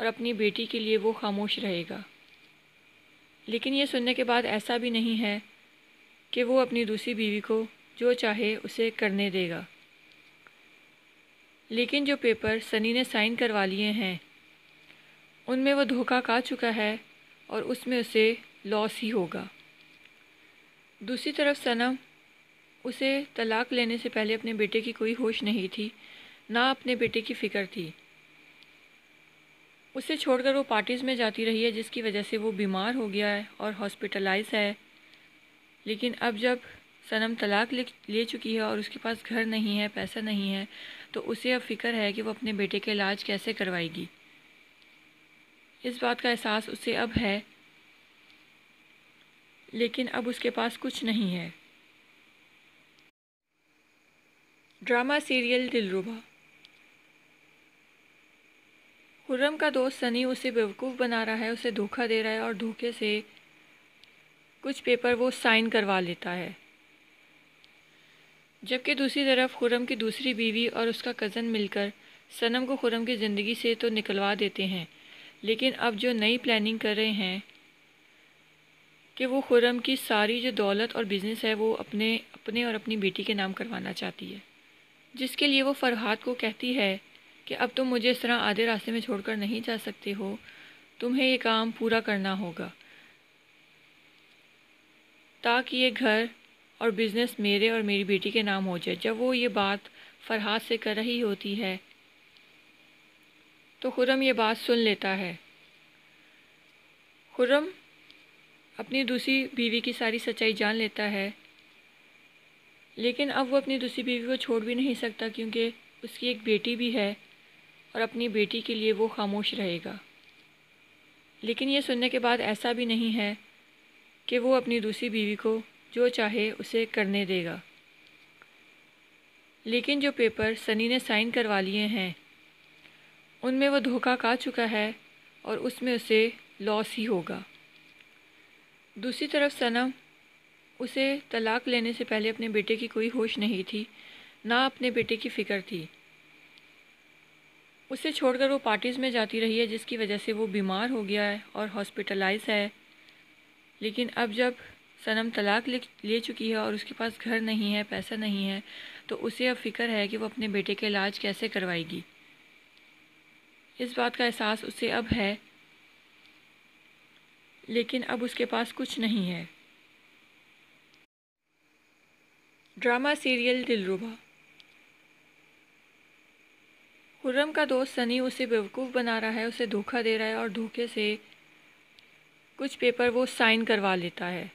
اور اپنی بیٹی کے لیے وہ خاموش رہے گا، لیکن یہ سننے کے بعد ایسا بھی نہیں ہے کہ وہ اپنی دوسری بیوی کو جو چاہے اسے کرنے دے گا۔ لیکن جو پیپر سنی نے سائن کروا لیے ہیں ان میں وہ دھوکہ کھا چکا ہے اور اس میں اسے لاس ہی ہوگا۔ دوسری طرف صنم، اسے طلاق لینے سے پہلے اپنے بیٹے کی کوئی ہوش نہیں تھی، نہ اپنے بیٹے کی فکر تھی۔ اسے چھوڑ کر وہ پارٹیز میں جاتی رہی ہے جس کی وجہ سے وہ بیمار ہو گیا ہے اور ہاسپٹلائز ہے۔ لیکن اب جب صنم طلاق لے چکی ہے اور اس کے پاس گھر نہیں ہے، پیسہ نہیں ہے، تو اسے اب فکر ہے کہ وہ اپنے بیٹے کا علاج کیسے کروائے گی۔ اس بات کا احساس اسے اب ہے، لیکن اب اس کے پاس کچھ نہیں ہے۔ ڈرامہ سیریل دلربا۔ خرم کا دوست سنی اسے بیوقوف بنا رہا ہے، اسے دھوکہ دے رہا ہے اور دھوکے سے کچھ پیپر وہ سائن کروا لیتا ہے۔ جبکہ دوسری طرف خرم کی دوسری بیوی اور اس کا کزن مل کر صنم کو خرم کی زندگی سے تو نکلوا دیتے ہیں، لیکن اب جو نئی پلاننگ کر رہے ہیں کہ وہ خرم کی ساری جو دولت اور بزنس ہے وہ اپنے اور اپنی بیٹی کے نام کروانا چاہتی ہے، جس کے لیے وہ فرحات کو کہتی ہے کہ اب تم مجھے اس طرح آدھے راستے میں چھوڑ کر نہیں جا سکتے ہو، تمہیں یہ کام پورا کرنا ہوگا تاکہ یہ گھر اور بزنس میرے اور میری بیٹی کے نام ہو جائے۔ جب وہ یہ بات فرحات سے کر رہی ہوتی ہے تو خرم یہ بات سن لیتا ہے۔ خرم اپنی دوسری بیوی کی ساری سچائی جان لیتا ہے، لیکن اب وہ اپنی دوسری بیوی کو چھوڑ بھی نہیں سکتا کیونکہ اس کی ایک بیٹی بھی ہے اور اپنی بیٹی کے لیے وہ خاموش رہے گا۔ لیکن یہ سننے کے بعد ایسا بھی نہیں ہے کہ وہ اپنی دوسری بیوی کو جو چاہے اسے کرنے دے گا۔ لیکن جو پیپر سنی نے سائن کروا لیے ہیں ان میں وہ دھوکہ کھا چکا ہے اور اس میں اسے لاس ہی ہوگا۔ دوسری طرف صنم، اسے طلاق لینے سے پہلے اپنے بیٹے کی کوئی ہوش نہیں تھی، نہ اپنے بیٹے کی فکر تھی۔ اسے چھوڑ کر وہ پارٹیز میں جاتی رہی ہے جس کی وجہ سے وہ بیمار ہو گیا ہے اور ہاسپٹلائز ہے۔ لیکن اب جب صنم طلاق لے چکی ہے اور اس کے پاس گھر نہیں ہے، پیسہ نہیں ہے، تو اسے اب فکر ہے کہ وہ اپنے بیٹے کا علاج کیسے کروائے گی۔ اس بات کا احساس اسے اب ہے، لیکن اب اس کے پاس کچھ نہیں ہے۔ ڈرامہ سیریل دلربا۔ خرم کا دوست سنی اسے بیوقوف بنا رہا ہے، اسے دھوکہ دے رہا ہے اور دھوکے سے کچھ پیپر وہ سائن کروا لیتا ہے۔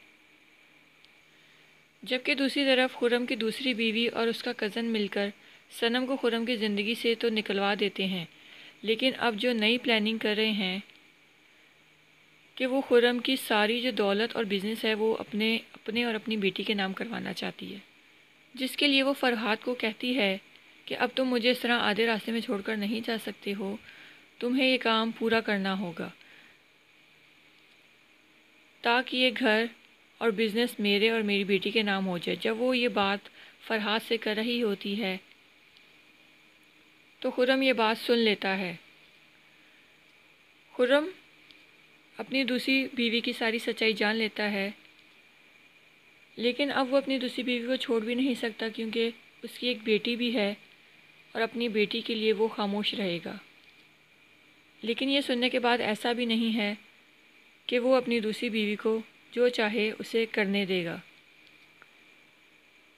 جبکہ دوسری طرف خرم کی دوسری بیوی اور اس کا کزن مل کر صنم کو خرم کی زندگی سے تو نکلوا دیتے ہیں، لیکن اب جو نئی پلاننگ کر رہے ہیں کہ وہ خرم کی ساری جو دولت اور بزنس ہے وہ اپنے اور اپنی بیٹی کے نام کروانا چاہتی ہے، جس کے لیے وہ فرحات کو کہتی ہے کہ اب تم مجھے اس طرح آدھے راستے میں چھوڑ کر نہیں جا سکتے ہو، تمہیں یہ کام پورا کرنا ہوگا تاکہ یہ گھر اور بزنس میرے اور میری بیٹی کے نام ہو جائے۔ جب وہ یہ بات فرحات سے کر رہی ہوتی ہے تو خرم یہ بات سن لیتا ہے۔ خرم اپنی دوسری بیوی کی ساری سچائی جان لیتا ہے، لیکن اب وہ اپنی دوسری بیوی کو چھوڑ بھی نہیں سکتا کیونکہ اس کی ایک بیٹی بھی ہے اور اپنی بیٹی کے لیے وہ خاموش رہے گا۔ لیکن یہ سننے کے بعد ایسا بھی نہیں ہے کہ وہ اپنی دوسری بیوی کو جو چاہے اسے کرنے دے گا۔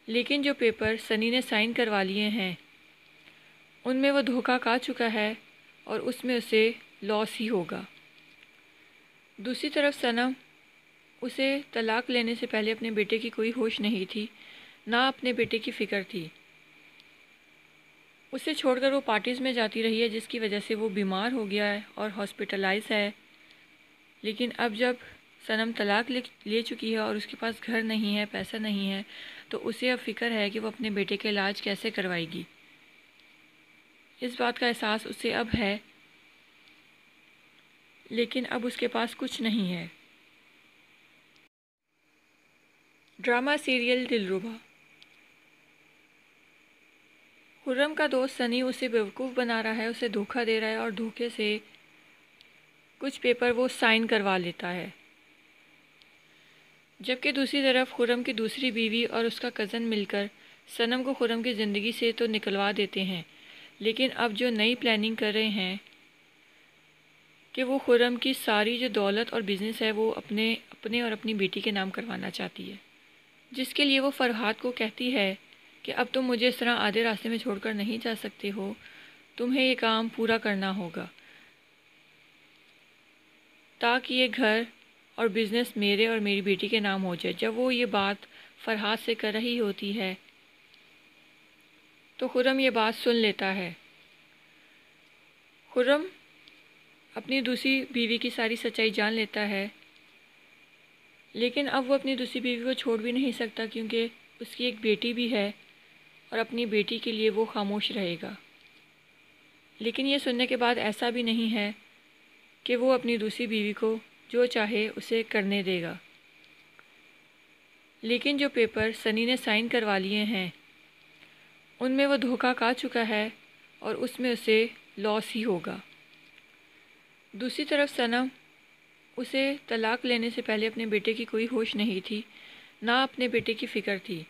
لیکن جو پیپر سنی نے سائن کروا لیے ہیں ان میں وہ دھوکہ کھا چکا ہے اور اس میں اسے لاس ہی ہوگا۔ دوسری طرف صنم، اسے طلاق لینے سے پہلے اپنے بیٹے کی کوئی ہوش نہیں تھی، نہ اپنے بیٹے کی فکر تھی۔ اسے چھوڑ کر وہ پارٹیز میں جاتی رہی ہے جس کی وجہ سے وہ بیمار ہو گیا ہے اور ہاسپٹلائز ہے۔ لیکن اب جب صنم طلاق لے چکی ہے اور اس کے پاس گھر نہیں ہے، پیسہ نہیں ہے، تو اسے اب فکر ہے کہ وہ اپنے بیٹے کا علاج کیسے کروائے گی۔ اس بات کا احساس اسے اب ہے، لیکن اب اس کے پاس کچھ نہیں ہے۔ ڈرامہ سیریل دلربا۔ خرم کا دوست سنی اسے بیوقوف بنا رہا ہے، اسے دھوکہ دے رہا ہے اور دھوکے سے کچھ پیپر وہ سائن کروا لیتا ہے، جبکہ دوسری طرف خرم کی دوسری بیوی اور اس کا کزن مل کر صنم کو خرم کی زندگی سے تو نکلوا دیتے ہیں، لیکن اب جو نئی پلاننگ کر رہے ہیں کہ وہ خرم کی ساری جو دولت اور بزنس ہے وہ اپنے اور اپنی بیٹی کے نام کروانا چاہتی ہے، جس کے لیے وہ فرحات کو کہتی ہے کہ اب تم مجھے اس طرح آدھے راستے میں چھوڑ کر نہیں جا سکتے ہو، تمہیں یہ کام پورا کرنا ہوگا تاکہ یہ گھر اور بزنس میرے اور میری بیٹی کے نام ہو جائے۔ جب وہ یہ بات فرحات سے کر رہی ہوتی ہے تو خرم یہ بات سن لیتا ہے۔ خرم اپنی دوسری بیوی کی ساری سچائی جان لیتا ہے، لیکن اب وہ اپنی دوسری بیوی کو چھوڑ بھی نہیں سکتا کیونکہ اس کی ایک بیٹی بھی ہے اور اپنی بیٹی کے لیے وہ خاموش رہے گا۔ لیکن یہ سننے کے بعد ایسا بھی نہیں ہے کہ وہ اپنی دوسری بیوی کو جو چاہے اسے کرنے دے گا، لیکن جو پیپر سنی نے سائن کروا لیے ہیں ان میں وہ دھوکہ کھا چکا ہے اور اس میں اسے لاس ہی ہوگا۔ دوسری طرف صنم، اسے طلاق لینے سے پہلے اپنے بیٹے کی کوئی ہوش نہیں تھی، نہ اپنے بیٹے کی فکر تھی۔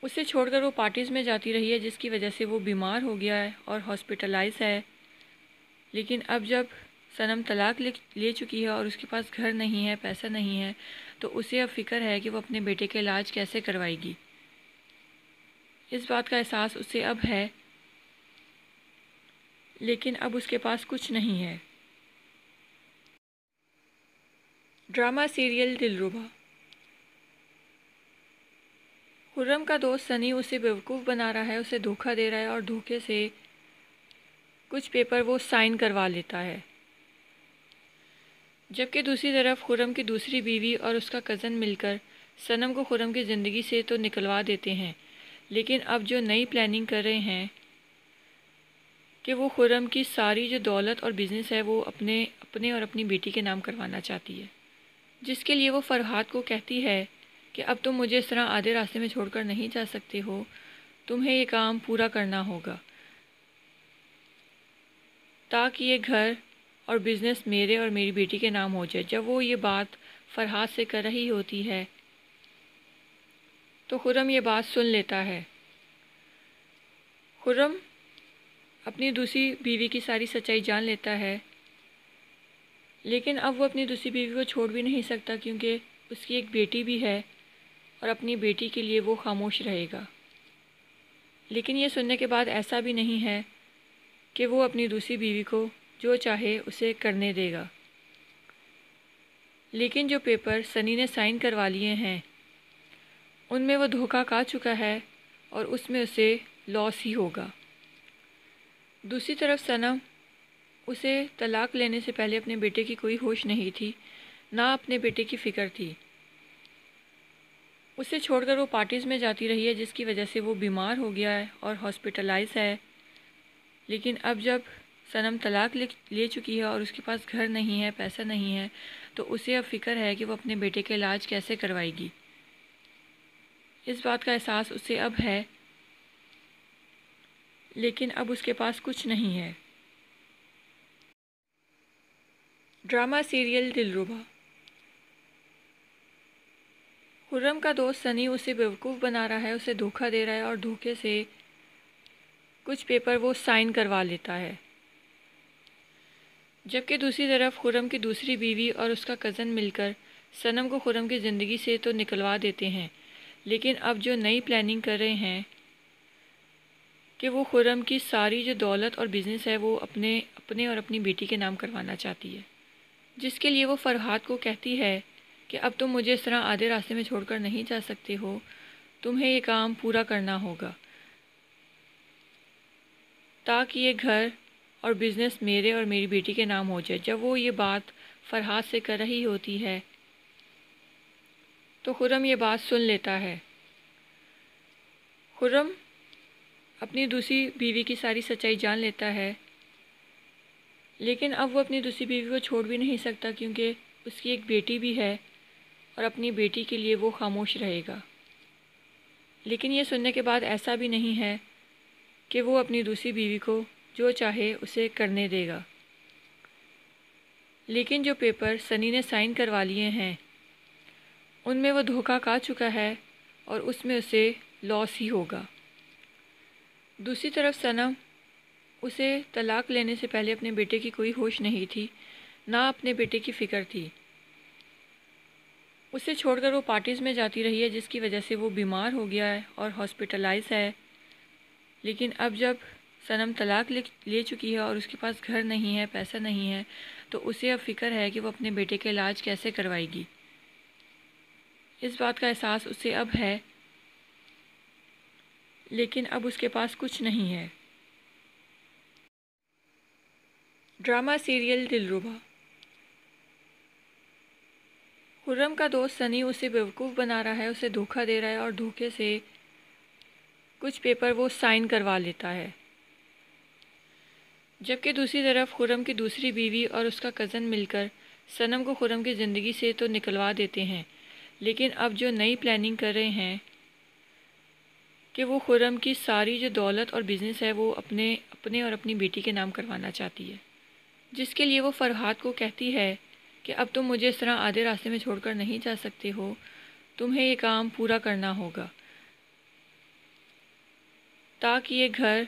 اسے چھوڑ کر وہ پارٹیز میں جاتی رہی ہے جس کی وجہ سے وہ بیمار ہو گیا ہے اور ہاسپٹلائز ہے، لیکن اب جب صنم طلاق لے چکی ہے اور اس کے پاس گھر نہیں ہے، پیسہ نہیں ہے، تو اسے اب فکر ہے کہ وہ اپنے بیٹے کا علاج کیسے کروائے گی۔ اس بات کا احساس اسے اب ہے، لیکن اب اس کے پاس کچھ نہیں ہے۔ ڈرامہ سیریل دلربا۔ خرم کا دوست سنی اسے بیوقوف بنا رہا ہے، اسے دھوکہ دے رہا ہے اور دھوکے سے کچھ پیپر وہ سائن کروا لیتا ہے، جبکہ دوسری طرف خرم کی دوسری بیوی اور اس کا کزن مل کر صنم کو خرم کی زندگی سے تو نکلوا دیتے ہیں، لیکن اب جو نئی پلاننگ کر رہے ہیں کہ وہ خرم کی ساری جو دولت اور بزنس ہے وہ اپنے اور اپنی بیٹی کے نام کروانا چاہتی ہے، جس کے لیے وہ فرحات کو کہتی ہے کہ اب تم مجھے اس طرح آدھے راستے میں چھوڑ کر نہیں جا سکتے ہو، تمہیں یہ کام پورا کرنا ہوگا تاکہ یہ گھر اور بزنس میرے اور میری بیٹی کے نام ہو جائے۔ جب وہ یہ بات فرحات سے کر رہی ہوتی ہے تو خرم یہ بات سن لیتا ہے۔ خرم اپنی دوسری بیوی کی ساری سچائی جان لیتا ہے، لیکن اب وہ اپنی دوسری بیوی کو چھوڑ بھی نہیں سکتا کیونکہ اس کی ایک بیٹی بھی ہے اور اپنی بیٹی کے لیے وہ خاموش رہے گا۔ لیکن یہ سننے کے بعد ایسا بھی نہیں ہے کہ وہ اپنی دوسری بیوی کو جو چاہے اسے کرنے دے گا، لیکن جو پیپر سنی نے سائن کروا لیے ہیں ان میں وہ دھوکہ کھا چکا ہے اور اس میں اسے لاس ہی ہوگا۔ دوسری طرف صنم، اسے طلاق لینے سے پہلے اپنے بیٹے کی کوئی ہوش نہیں تھی، نہ اپنے بیٹے کی فکر تھی۔ اسے چھوڑ کر وہ پارٹیز میں جاتی رہی ہے جس کی وجہ سے وہ بیمار ہو گیا ہے اور ہاسپٹلائز ہے، لیکن اب جب صنم طلاق لے چکی ہے اور اس کے پاس گھر نہیں ہے، پیسہ نہیں ہے، تو اسے اب فکر ہے کہ وہ اپنے بیٹے کا علاج کیسے کروائے گی۔ اس بات کا احساس اسے اب ہے، لیکن اب اس کے پاس کچھ نہیں ہے۔ ڈرامہ سیریل دلربا۔ خرم کا دوست سنی اسے بیوقوف بنا رہا ہے، اسے دھوکہ دے رہا ہے اور دھوکے سے کچھ پیپر وہ سائن کروا لیتا ہے، جبکہ دوسری طرف خرم کی دوسری بیوی اور اس کا کزن مل کر صنم کو خرم کی زندگی سے تو نکلوا دیتے ہیں، لیکن اب جو نئی پلاننگ کر رہے ہیں کہ وہ خرم کی ساری جو دولت اور بزنس ہے وہ اپنے اور اپنی بیٹی کے نام کروانا چاہتی ہے، جس کے لیے وہ فرحات کو کہتی ہے کہ اب تم مجھے اس طرح آدھے راستے میں چھوڑ کر نہیں جا سکتے ہو، تمہیں یہ کام پورا کرنا ہوگا تاکہ یہ گھر اور بزنس میرے اور میری بیٹی کے نام ہو جائے۔ جب وہ یہ بات فرحات سے کر رہی ہوتی ہے تو خرم یہ بات سن لیتا ہے۔ خرم اپنی دوسری بیوی کی ساری سچائی جان لیتا ہے، لیکن اب وہ اپنی دوسری بیوی کو چھوڑ بھی نہیں سکتا کیونکہ اس کی ایک بیٹی بھی ہے اور اپنی بیٹی کے لیے وہ خاموش رہے گا۔ لیکن یہ سننے کے بعد ایسا بھی نہیں ہے کہ وہ اپنی دوسری بیوی کو جو چاہے اسے کرنے دے گا، لیکن جو پیپر سنی نے سائن کروا لیے ہیں ان میں وہ دھوکہ کھا چکا ہے اور اس میں اسے لاس ہی ہوگا۔ دوسری طرف صنم، اسے طلاق لینے سے پہلے اپنے بیٹے کی کوئی ہوش نہیں تھی، نہ اپنے بیٹے کی فکر تھی۔ اسے چھوڑ کر وہ پارٹیز میں جاتی رہی ہے جس کی وجہ سے وہ بیمار ہو گیا ہے اور ہاسپٹلائز ہے۔ لیکن اب جب صنم طلاق لے چکی ہے اور اس کے پاس گھر نہیں ہے، پیسہ نہیں ہے، تو اسے اب فکر ہے کہ وہ اپنے بیٹے کا علاج کیسے کروائے گی۔ اس بات کا احساس اسے اب ہے، لیکن اب اس کے پاس کچھ نہیں ہے۔ ڈرامہ سیریل دلربا۔ خرم کا دوست سنی اسے بیوقوف بنا رہا ہے، اسے دھوکہ دے رہا ہے اور دھوکے سے کچھ پیپر وہ سائن کروا لیتا ہے۔ جبکہ دوسری طرف خرم کی دوسری بیوی اور اس کا کزن مل کر صنم کو خرم کی زندگی سے تو نکلوا دیتے ہیں، لیکن اب جو نئی پلاننگ کر رہے ہیں کہ وہ خرم کی ساری جو دولت اور بزنس ہے وہ اپنے اور اپنی بیٹی کے نام کروانا چاہتی ہے، جس کے لیے وہ فرحات کو کہتی ہے کہ اب تم مجھے اس طرح آدھے راستے میں چھوڑ کر نہیں جا سکتے ہو، تمہیں یہ کام پورا کرنا ہوگا تاکہ یہ گھر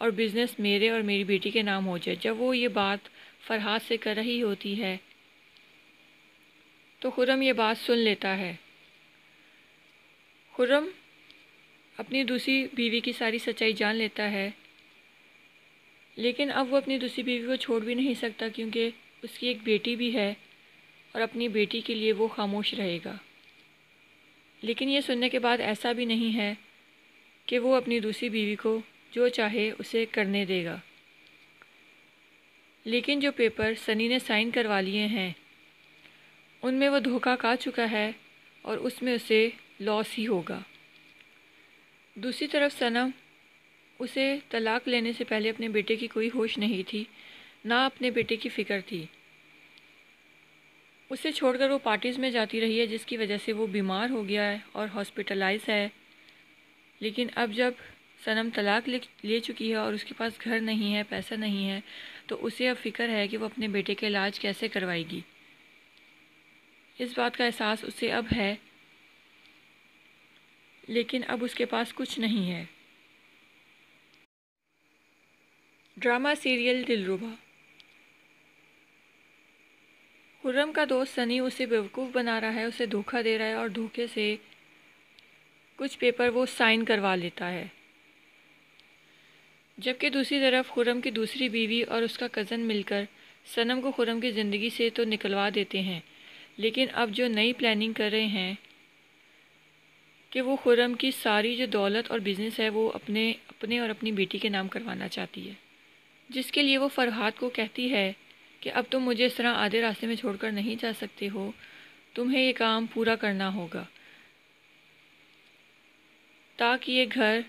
اور بزنس میرے اور میری بیٹی کے نام ہو جائے۔ جب وہ یہ بات فرحات سے کر رہی ہوتی ہے تو خرم یہ بات سن لیتا ہے۔ خرم اپنی دوسری بیوی کی ساری سچائی جان لیتا ہے، لیکن اب وہ اپنی دوسری بیوی کو چھوڑ بھی نہیں سکتا کیونکہ اس کی ایک بیٹی بھی ہے اور اپنی بیٹی کے لیے وہ خاموش رہے گا۔ لیکن یہ سننے کے بعد ایسا بھی نہیں ہے کہ وہ اپنی دوسری بیوی کو جو چاہے اسے کرنے دے گا۔ لیکن جو پیپر سنی نے سائن کروا لیے ہیں ان میں وہ دھوکہ کھا چکا ہے اور اس میں اسے لاس ہی ہوگا۔ دوسری طرف صنم، اسے طلاق لینے سے پہلے اپنے بیٹے کی کوئی ہوش نہیں تھی، نہ اپنے بیٹے کی فکر تھی۔ اسے چھوڑ کر وہ پارٹیز میں جاتی رہی ہے جس کی وجہ سے وہ بیمار ہو گیا ہے اور ہاسپٹلائز ہے۔ لیکن اب جب صنم طلاق لے چکی ہے اور اس کے پاس گھر نہیں ہے، پیسہ نہیں ہے، تو اسے اب فکر ہے کہ وہ اپنے بیٹے کا علاج کیسے کروائے گی۔ اس بات کا احساس اسے اب ہے، لیکن اب اس کے پاس کچھ نہیں ہے۔ ڈرامہ سیریل دلربا۔ خرم کا دوست سنی اسے بیوقوف بنا رہا ہے، اسے دھوکہ دے رہا ہے اور دھوکے سے کچھ پیپر وہ سائن کروا لیتا ہے۔ جبکہ دوسری طرف خرم کی دوسری بیوی اور اس کا کزن مل کر صنم کو خرم کی زندگی سے تو نکلوا دیتے ہیں، لیکن اب جو نئی پلاننگ کر رہے ہیں کہ وہ خرم کی ساری جو دولت اور بزنس ہے وہ اپنے اور اپنی بیٹی کے نام کروانا چاہتی ہے، جس کے لیے وہ فرحات کو کہتی ہے کہ اب تم مجھے اس طرح آدھے راستے میں چھوڑ کر نہیں جا سکتے ہو، تمہیں یہ کام پورا کرنا ہوگا تاکہ یہ گھر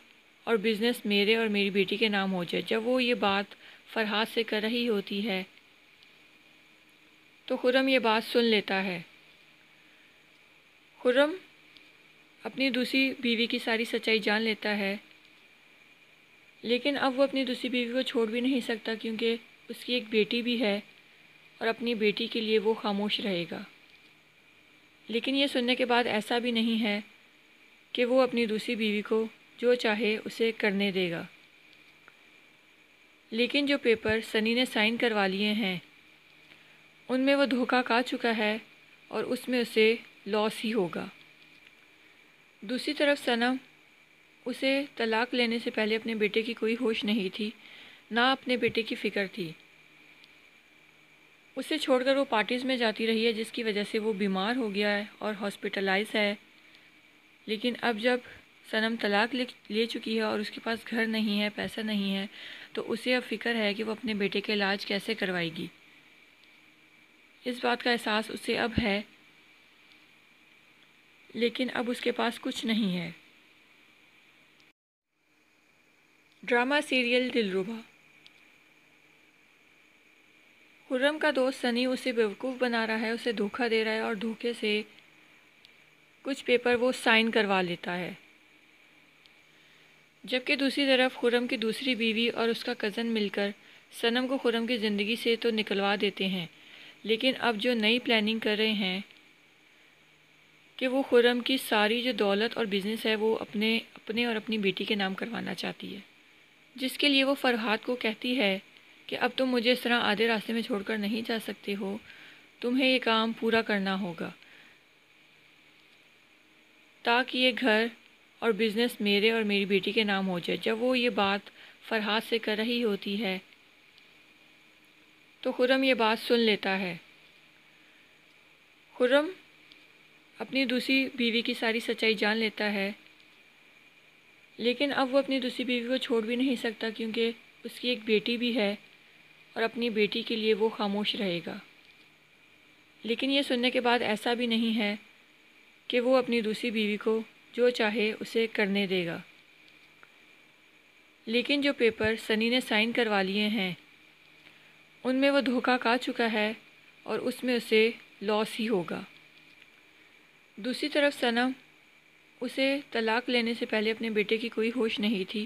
اور بزنس میرے اور میری بیٹی کے نام ہو جائے۔ جب وہ یہ بات فرحات سے کر رہی ہوتی ہے تو خرم یہ بات سن لیتا ہے۔ خرم اپنی دوسری بیوی کی ساری سچائی جان لیتا ہے، لیکن اب وہ اپنی دوسری بیوی کو چھوڑ بھی نہیں سکتا کیونکہ اس کی ایک بیٹی بھی ہے اور اپنی بیٹی کے لیے وہ خاموش رہے گا۔ لیکن یہ سننے کے بعد ایسا بھی نہیں ہے کہ وہ اپنی دوسری بیوی کو جو چاہے اسے کرنے دے گا۔ لیکن جو پیپر سنی نے سائن کروا لیے ہیں ان میں وہ دھوکہ کھا چکا ہے اور اس میں اسے لاس ہی ہوگا۔ دوسری طرف صنم، اسے طلاق لینے سے پہلے اپنے بیٹے کی کوئی ہوش نہیں تھی، نہ اپنے بیٹے کی فکر تھی۔ اسے چھوڑ کر وہ پارٹیز میں جاتی رہی ہے جس کی وجہ سے وہ بیمار ہو گیا ہے اور ہاسپٹلائز ہے۔ لیکن اب جب صنم طلاق لے چکی ہے اور اس کے پاس گھر نہیں ہے، پیسہ نہیں ہے، تو اسے اب فکر ہے کہ وہ اپنے بیٹے کا علاج کیسے کروائے گی۔ اس بات کا احساس اسے اب ہے، لیکن اب اس کے پاس کچھ نہیں ہے۔ ڈرامہ سیریل دلربا۔ خرم کا دوست سنی اسے بیوقوف بنا رہا ہے، اسے دھوکہ دے رہا ہے اور دھوکے سے کچھ پیپر وہ سائن کروا لیتا ہے۔ جبکہ دوسری طرف خرم کی دوسری بیوی اور اس کا کزن مل کر صنم کو خرم کی زندگی سے تو نکلوا دیتے ہیں، لیکن اب جو نئی پلاننگ کر رہے ہیں کہ وہ خرم کی ساری جو دولت اور بزنس ہے وہ اپنے اور اپنی بیٹی کے نام کروانا چاہتی ہے، جس کے لیے وہ فرحات کو کہتی ہے کہ اب تم مجھے اس طرح آدھے راستے میں چھوڑ کر نہیں جا سکتے ہو، تمہیں یہ کام پورا کرنا ہوگا تاکہ یہ گھر اور بزنس میرے اور میری بیٹی کے نام ہو جائے۔ جب وہ یہ بات فرحات سے کر رہی ہوتی ہے تو خرم یہ بات سن لیتا ہے۔ خرم اپنی دوسری بیوی کی ساری سچائی جان لیتا ہے، لیکن اب وہ اپنی دوسری بیوی کو چھوڑ بھی نہیں سکتا کیونکہ اس کی ایک بیٹی بھی ہے اور اپنی بیٹی کے لیے وہ خاموش رہے گا۔ لیکن یہ سننے کے بعد ایسا بھی نہیں ہے کہ وہ اپنی دوسری بیوی کو جو چاہے اسے کرنے دے گا، لیکن جو پیپر سنی نے سائن کروا لیے ہیں ان میں وہ دھوکہ کھا چکا ہے اور اس میں اسے لاس ہی ہوگا۔ دوسری طرف صنم، اسے طلاق لینے سے پہلے اپنے بیٹے کی کوئی ہوش نہیں تھی،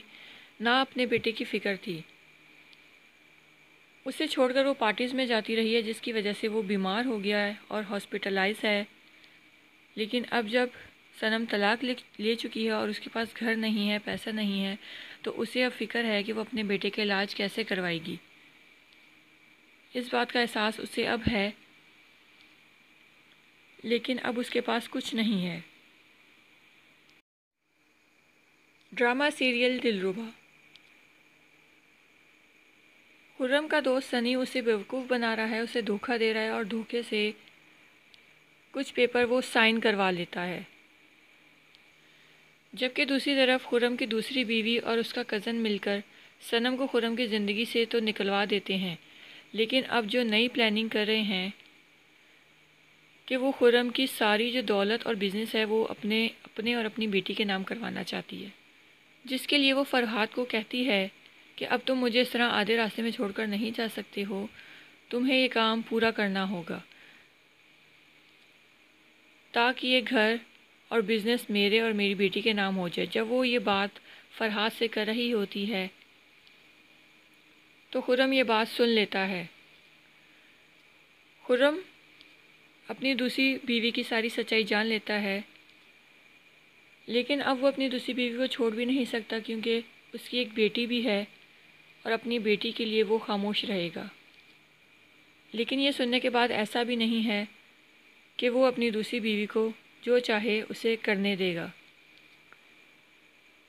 نہ اپنے بیٹے کی فکر تھی۔ اسے چھوڑ کر وہ پارٹیز میں جاتی رہی ہے جس کی وجہ سے وہ بیمار ہو گیا ہے اور ہاسپٹلائز ہے۔ لیکن اب جب صنم طلاق لے چکی ہے اور اس کے پاس گھر نہیں ہے، پیسہ نہیں ہے، تو اسے اب فکر ہے کہ وہ اپنے بیٹے کا علاج کیسے کروائے گی۔ اس بات کا احساس اسے اب ہے، لیکن اب اس کے پاس کچھ نہیں ہے۔ ڈرامہ سیریل دلربا۔ خرم کا دوست سنی اسے بیوقوف بنا رہا ہے، اسے دھوکہ دے رہا ہے اور دھوکے سے کچھ پیپر وہ سائن کروا لیتا ہے۔ جبکہ دوسری طرف خرم کی دوسری بیوی اور اس کا کزن مل کر صنم کو خرم کی زندگی سے تو نکلوا دیتے ہیں، لیکن اب جو نئی پلاننگ کر رہے ہیں کہ وہ خرم کی ساری جو دولت اور بزنس ہے وہ اپنے اور اپنی بیٹی کے نام کروانا چاہتی ہے، جس کے لیے وہ فرحات کو کہتی ہے کہ اب تم مجھے اس طرح آدھے راستے میں چھوڑ کر نہیں جا سکتے ہو، تمہیں یہ کام پورا کرنا ہوگا تاکہ یہ گھر اور بزنس میرے اور میری بیٹی کے نام ہو جائے۔ جب وہ یہ بات فرحات سے کر رہی ہوتی ہے تو خرم یہ بات سن لیتا ہے۔ خرم اپنی دوسری بیوی کی ساری سچائی جان لیتا ہے، لیکن اب وہ اپنی دوسری بیوی کو چھوڑ بھی نہیں سکتا کیونکہ اس کی ایک بیٹی بھی ہے اور اپنی بیٹی کے لیے وہ خاموش رہے گا۔ لیکن یہ سننے کے بعد ایسا بھی نہیں ہے کہ وہ اپنی دوسری بیوی کو جو چاہے اسے کرنے دے گا،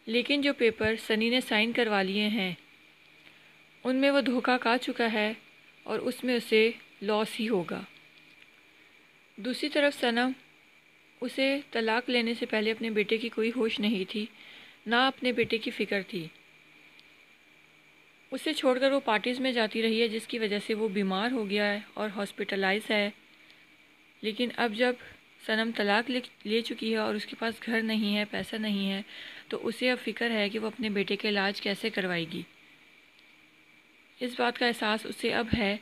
لیکن جو پیپر سنی نے سائن کروا لیے ہیں ان میں وہ دھوکہ کھا چکا ہے اور اس میں اسے لاس ہی ہوگا۔ دوسری طرف صنم، اسے طلاق لینے سے پہلے اپنے بیٹے کی کوئی ہوش نہیں تھی، نہ اپنے بیٹے کی فکر تھی۔ اسے چھوڑ کر وہ پارٹیز میں جاتی رہی ہے جس کی وجہ سے وہ بیمار ہو گیا ہے اور ہاسپٹلائز ہے۔ لیکن اب جب صنم طلاق لے چکی ہے اور اس کے پاس گھر نہیں ہے، پیسہ نہیں ہے، تو اسے اب فکر ہے کہ وہ اپنے بیٹے کا علاج کیسے کروائے گی۔ اس بات کا احساس اسے اب ہے،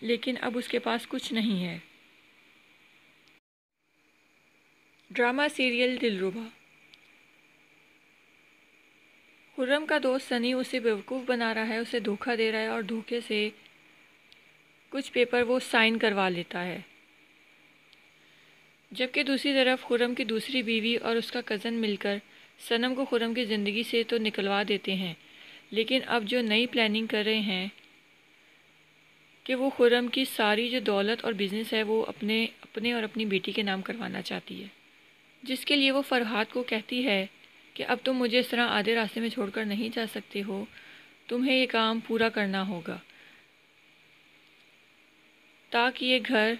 لیکن اب اس کے پاس کچھ نہیں ہے۔ ڈرامہ سیریل دلربا۔ خرم کا دوست سنی اسے بیوقوف بنا رہا ہے، اسے دھوکہ دے رہا ہے اور دھوکے سے کچھ پیپر وہ سائن کروا لیتا ہے۔ جبکہ دوسری طرف خرم کی دوسری بیوی اور اس کا کزن مل کر صنم کو خرم کی زندگی سے تو نکلوا دیتے ہیں، لیکن اب جو نئی پلاننگ کر رہے ہیں کہ وہ خرم کی ساری جو دولت اور بزنس ہے وہ اپنے اور اپنی بیٹی کے نام کروانا چاہتی ہے، جس کے لیے وہ فرحات کو کہتی ہے کہ اب تم مجھے اس طرح آدھے راستے میں چھوڑ کر نہیں جا سکتے ہو، تمہیں یہ کام پورا کرنا ہوگا تاکہ یہ گھر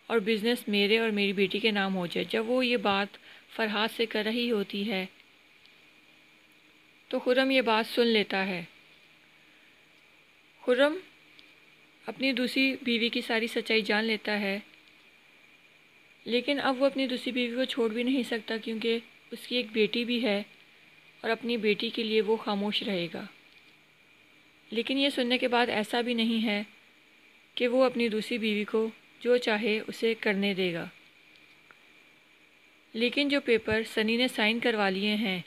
اور بزنس میرے اور میری بیٹی کے نام ہو جائے۔ جب وہ یہ بات فرحات سے کر رہی ہوتی ہے تو خرم یہ بات سن لیتا ہے۔ خرم اپنی دوسری بیوی کی ساری سچائی جان لیتا ہے، لیکن اب وہ اپنی دوسری بیوی کو چھوڑ بھی نہیں سکتا کیونکہ اس کی ایک بیٹی بھی ہے اور اپنی بیٹی کے لیے وہ خاموش رہے گا۔ لیکن یہ سننے کے بعد ایسا بھی نہیں ہے کہ وہ اپنی دوسری بیوی کو جو چاہے اسے کرنے دے گا، لیکن جو پیپر سنی نے سائن کروا لیے ہیں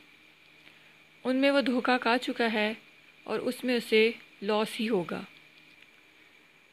ان میں وہ دھوکہ کھا چکا ہے اور اس میں اسے لاس ہی ہوگا۔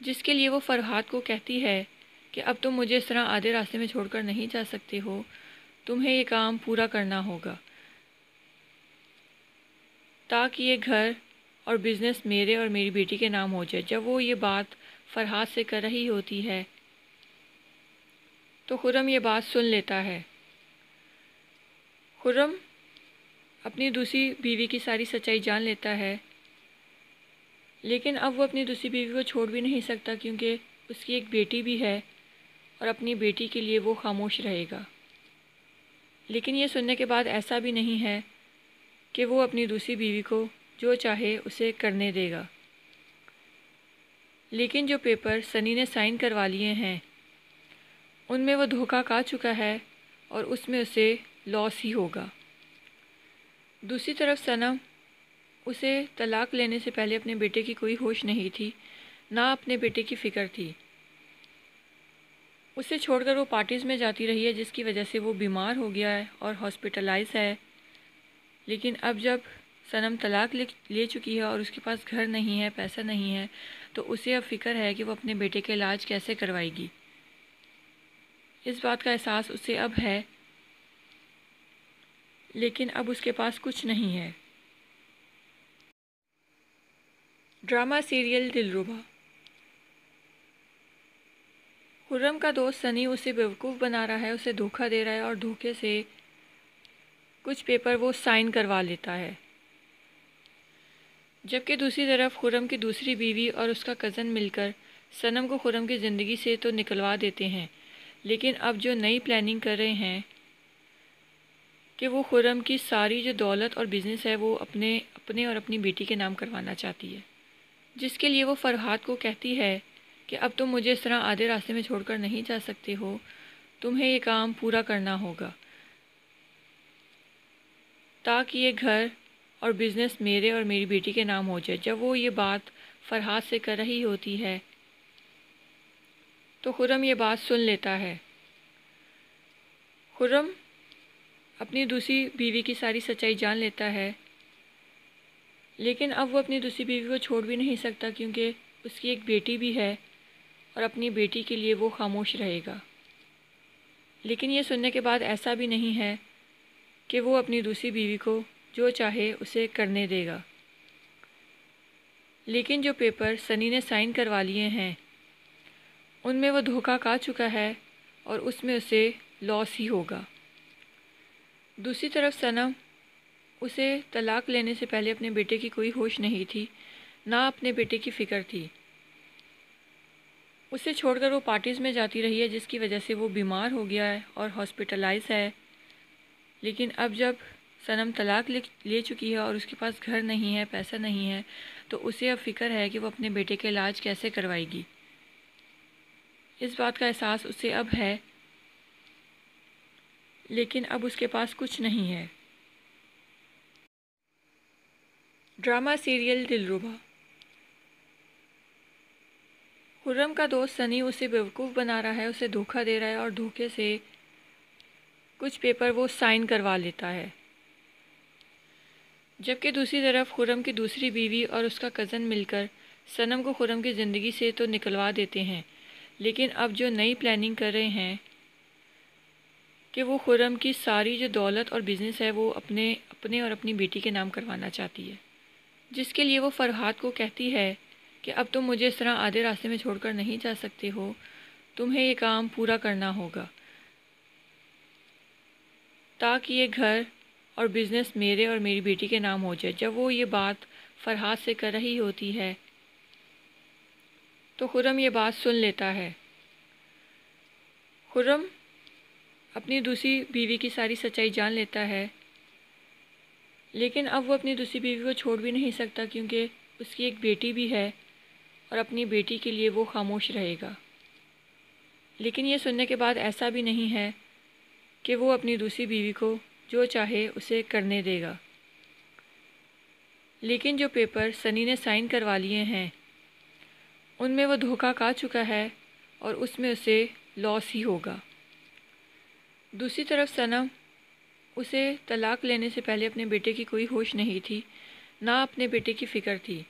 جس کے لیے وہ فرحات کو کہتی ہے کہ اب تم مجھے اس طرح آدھے راستے میں چھوڑ کر نہیں جا سکتے ہو، تمہیں یہ کام پورا کرنا ہوگا تاکہ یہ گھر اور بزنس میرے اور میری بیٹی کے نام ہو جائے۔ جب وہ یہ بات فرحات سے کر رہی ہوتی ہے تو خرم یہ بات سن لیتا ہے۔ خرم اپنی دوسری بیوی کی ساری سچائی جان لیتا ہے، لیکن اب وہ اپنی دوسری بیوی کو چھوڑ بھی نہیں سکتا کیونکہ اس کی ایک بیٹی بھی ہے اور اپنی بیٹی کے لیے وہ خاموش رہے گا۔ لیکن یہ سننے کے بعد ایسا بھی نہیں ہے کہ وہ اپنی دوسری بیوی کو جو چاہے اسے کرنے دے گا۔ لیکن جو پیپر سنی نے سائن کروا لیے ہیں ان میں وہ دھوکہ کھا چکا ہے اور اس میں اسے لاس ہی ہوگا۔ دوسری طرف صنم، اسے طلاق لینے سے پہلے اپنے بیٹے کی کوئی ہوش نہیں تھی، نہ اپنے بیٹے کی فکر تھی۔ اسے چھوڑ کر وہ پارٹیز میں جاتی رہی ہے جس کی وجہ سے وہ بیمار ہو گیا ہے اور ہاسپٹلائز ہے۔ لیکن اب جب صنم طلاق لے چکی ہے اور اس کے پاس گھر نہیں ہے، پیسہ نہیں ہے، تو اسے اب فکر ہے کہ وہ اپنے بیٹے کا علاج کیسے کروائے گی۔ اس بات کا احساس اسے اب ہے، لیکن اب اس کے پاس کچھ نہیں ہے۔ ڈرامہ سیریل دلربا۔ خرم کا دوست سنی اسے بیوقوف بنا رہا ہے، اسے دھوکہ دے رہا ہے اور دھوکے سے کچھ پیپر وہ سائن کروا لیتا ہے۔ جبکہ دوسری طرف خرم کی دوسری بیوی اور اس کا کزن مل کر صنم کو خرم کی زندگی سے تو نکلوا دیتے ہیں، لیکن اب جو نئی پلاننگ کر رہے ہیں کہ وہ خرم کی ساری جو دولت اور بزنس ہے وہ اپنے اور اپنی بیٹی کے نام کروانا چاہتی ہے، جس کے لیے وہ فرحات کو کہتی ہے کہ اب تم مجھے اس طرح آدھے راستے میں چھوڑ کر نہیں جا سکتے ہو، تمہیں یہ کام پورا کرنا ہوگا تاکہ یہ گھر اور بزنس میرے اور میری بیٹی کے نام ہو جائے۔ جب وہ یہ بات فرحات سے کر رہی ہوتی ہے تو خرم یہ بات سن لیتا ہے۔ خرم اپنی دوسری بیوی کی ساری سچائی جان لیتا ہے، لیکن اب وہ اپنی دوسری بیوی کو چھوڑ بھی نہیں سکتا کیونکہ اس کی ایک بیٹی بھی ہے اور اپنی بیٹی کے لیے وہ خاموش رہے گا۔ لیکن یہ سننے کے بعد ایسا بھی نہیں ہے کہ وہ اپنی دوسری بیوی کو جو چاہے اسے کرنے دے گا۔ لیکن جو پیپر سنی نے سائن کروا لیے ہیں ان میں وہ دھوکہ کھا چکا ہے اور اس میں اسے لاس ہی ہوگا۔ دوسری طرف صنم، اسے طلاق لینے سے پہلے اپنے بیٹے کی کوئی ہوش نہیں تھی، نہ اپنے بیٹے کی فکر تھی۔ اسے چھوڑ کر وہ پارٹیز میں جاتی رہی ہے جس کی وجہ سے وہ بیمار ہو گیا ہے اور ہاسپٹلائز ہے۔ لیکن اب جب صنم طلاق لے چکی ہے اور اس کے پاس گھر نہیں ہے، پیسہ نہیں ہے، تو اسے اب فکر ہے کہ وہ اپنے بیٹے کا علاج کیسے کروائے گی۔ اس بات کا احساس اسے اب ہے، لیکن اب اس کے پاس کچھ نہیں ہے۔ ڈرامہ سیریل دلربا۔ خرم کا دوست سنی اسے بیوقوف بنا رہا ہے، اسے دھوکہ دے رہا ہے اور دھوکے سے کچھ پیپر وہ سائن کروا لیتا ہے۔ جبکہ دوسری طرف خرم کی دوسری بیوی اور اس کا کزن مل کر صنم کو خرم کی زندگی سے تو نکلوا دیتے ہیں، لیکن اب جو نئی پلاننگ کر رہے ہیں کہ وہ خرم کی ساری جو دولت اور بزنس ہے وہ اپنے اور اپنی بیٹی کے نام کروانا چاہتی ہے، جس کے لیے وہ فرحات کو کہتی ہے کہ اب تم مجھے اس طرح آدھے راستے میں چھوڑ کر نہیں جا سکتے ہو، تمہیں یہ کام پورا کرنا ہوگا تاکہ یہ گھر اور بزنس میرے اور میری بیٹی کے نام ہو جائے۔ جب وہ یہ بات فرحات سے کر رہی ہوتی ہے تو خرم یہ بات سن لیتا ہے۔ خرم اپنی دوسری بیوی کی ساری سچائی جان لیتا ہے، لیکن اب وہ اپنی دوسری بیوی کو چھوڑ بھی نہیں سکتا کیونکہ اس کی ایک بیٹی بھی ہے اور اپنی بیٹی کے لیے وہ خاموش رہے گا۔ لیکن یہ سننے کے بعد ایسا بھی نہیں ہے کہ وہ اپنی دوسری بیوی کو جو چاہے اسے کرنے دے گا۔ لیکن جو پیپر سنی نے سائن کروا لیے ہیں ان میں وہ دھوکہ کھا چکا ہے اور اس میں اسے لاس ہی ہوگا۔ دوسری طرف صنم، اسے طلاق لینے سے پہلے اپنے بیٹے کی کوئی ہوش نہیں تھی، نہ اپنے بیٹے کی فکر تھی۔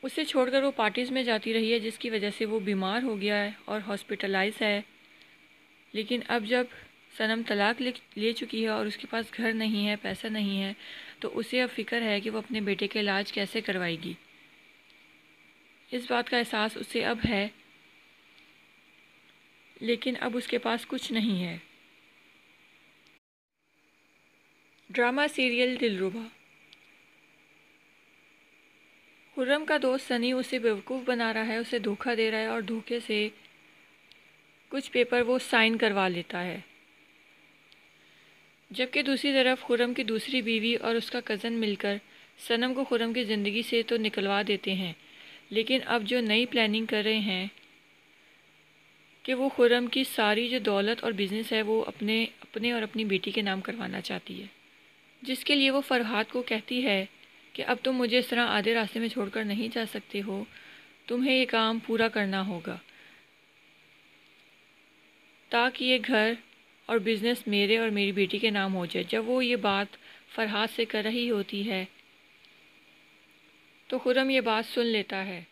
اسے چھوڑ کر وہ پارٹیز میں جاتی رہی ہے جس کی وجہ سے وہ بیمار ہو گیا ہے اور ہاسپٹلائز ہے۔ لیکن اب جب صنم طلاق لے چکی ہے اور اس کے پاس گھر نہیں ہے، پیسہ نہیں ہے، تو اسے اب فکر ہے کہ وہ اپنے بیٹے کا علاج کیسے کروائے گی۔ اس بات کا احساس اسے اب ہے، لیکن اب اس کے پاس کچھ نہیں ہے۔ ڈرامہ سیریل دلربا۔ خرم کا دوست سنی اسے بیوقوف بنا رہا ہے، اسے دھوکہ دے رہا ہے اور دھوکے سے کچھ پیپر وہ سائن کروا لیتا ہے۔ جبکہ دوسری طرف خرم کی دوسری بیوی اور اس کا کزن مل کر صنم کو خرم کی زندگی سے تو نکلوا دیتے ہیں، لیکن اب جو نئی پلاننگ کر رہے ہیں کہ وہ خرم کی ساری جو دولت اور بزنس ہے وہ اپنے اور اپنی بیٹی کے نام کروانا چاہتی ہے، جس کے لیے وہ فرحات کو کہتی ہے کہ اب تم مجھے اس طرح آدھے راستے میں چھوڑ کر نہیں جا سکتے ہو، تمہیں یہ کام پورا کرنا ہوگا تاکہ یہ گھر اور بزنس میرے اور میری بیٹی کے نام ہو جائے۔ جب وہ یہ بات فرحات سے کر رہی ہوتی ہے تو خرم یہ بات سن لیتا ہے